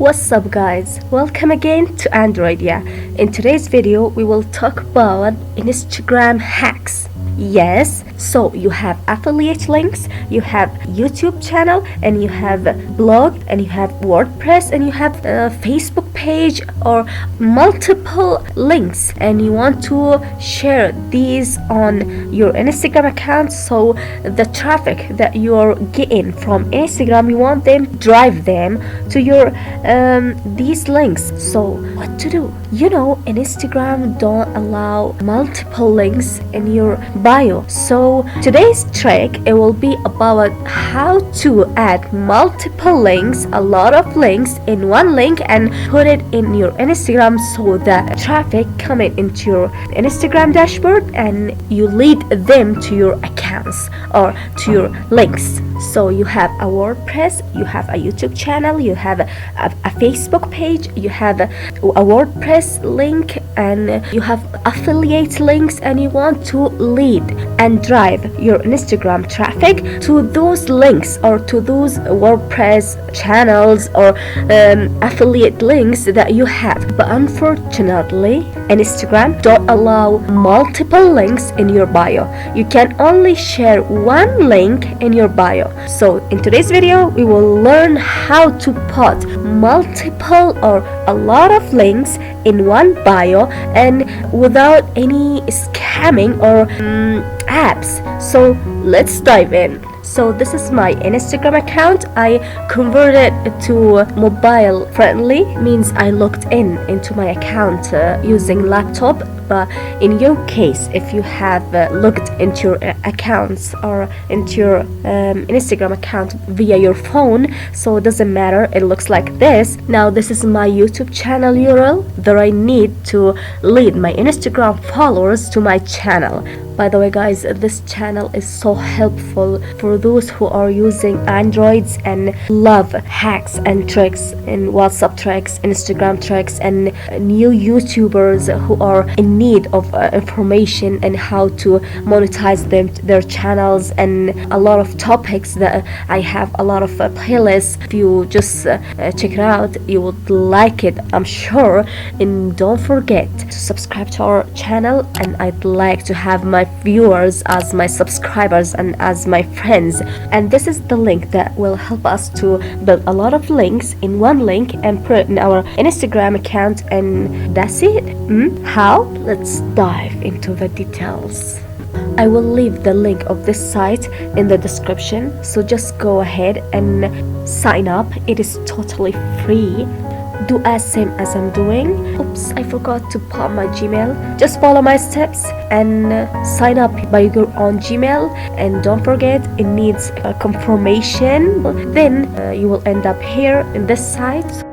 What's up guys? Welcome again to Androidiya. In today's video we will talk about Instagram hacks. Yes, so you have affiliate links, you have YouTube channel, and you have blog, and you have WordPress, and you have a Facebook page or multiple links, and you want to share these on your Instagram account. So the traffic that you're getting from Instagram, you want them drive them to your these links. So what to do? In Instagram don't allow multiple links in your bio. So today's trick, it will be about how to add multiple links, a lot of links in one link, and put it in your Instagram so that traffic coming into your Instagram dashboard and you lead them to your accounts or to your links. So you have a WordPress, you have a YouTube channel, you have a Facebook page, you have a WordPress link, and you have affiliate links, and you want to lead and drive your Instagram traffic to those links or to those WordPress channels or affiliate links that you have. But unfortunately, Instagram don't allow multiple links in your bio. You can only share one link in your bio. So in today's video we will learn how to put multiple or a lot of links in one bio and without any scamming or apps. So let's dive in. So this is my Instagram account. I converted it to mobile friendly, means I logged into my account using laptop. But in your case, if you have logged into your accounts or into your Instagram account via your phone, so it doesn't matter, it looks like this. Now this is my YouTube channel URL that I need to lead my Instagram followers to my channel. By the way guys, this channel is so helpful for those who are using Androids and love hacks and tricks and WhatsApp tricks, Instagram tricks, and new YouTubers who are in need of information and how to monetize their channels, and a lot of topics that I have a lot of playlists. If you just check it out, you would like it, I'm sure. And don't forget to subscribe to our channel, and I'd like to have my viewers as my subscribers and as my friends. And this is the link that will help us to build a lot of links in one link and put it in our Instagram account, and that's it. How? Let's dive into the details. I will leave the link of this site in the description, so just go ahead and sign up. It is totally free. Do as same as I'm doing. Oops, I forgot to pop my Gmail. Just follow my steps and sign up by your own Gmail, and don't forget it needs a confirmation. Then you will end up here in this site.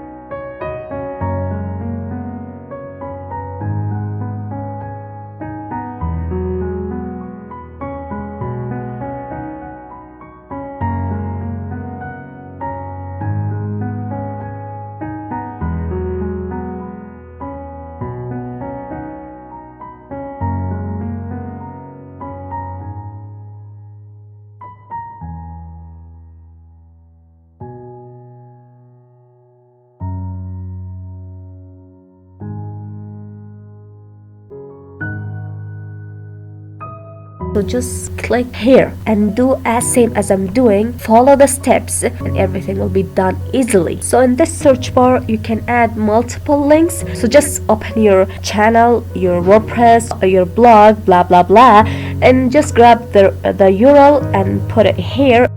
So just click here and do as same as I'm doing. Follow the steps and everything will be done easily. So in this search bar you can add multiple links. So just open your channel, your WordPress, or your blog, blah blah blah, and just grab the URL and put it here.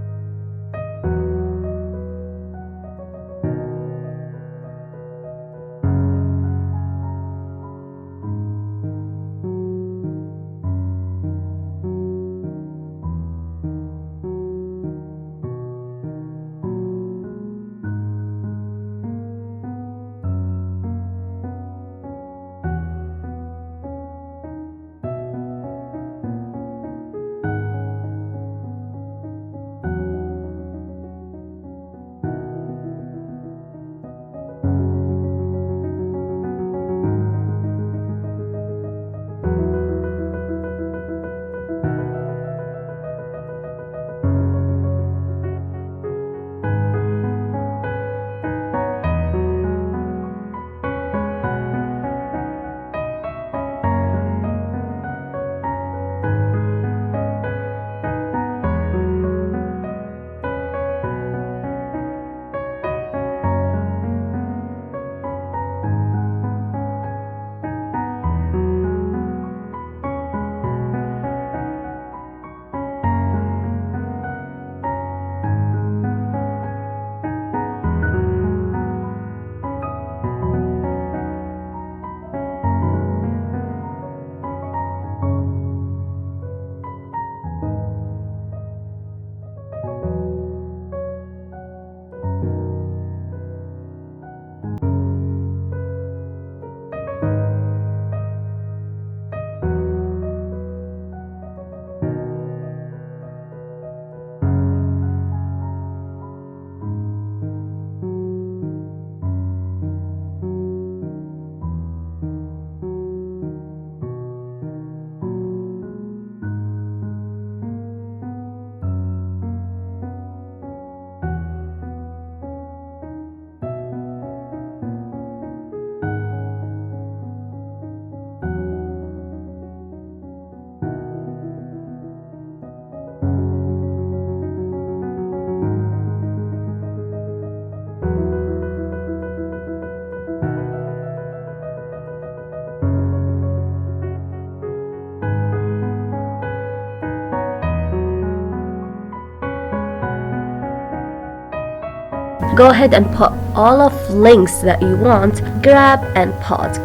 Go ahead and put all of links that you want, grab and pause,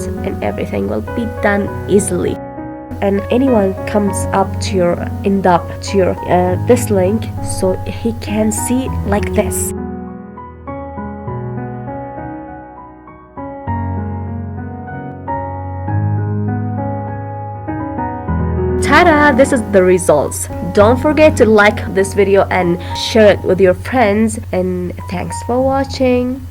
and everything will be done easily. And anyone comes up to your this link, so he can see like this. Ta-da! This is the results. Don't forget to like this video and share it with your friends, and thanks for watching.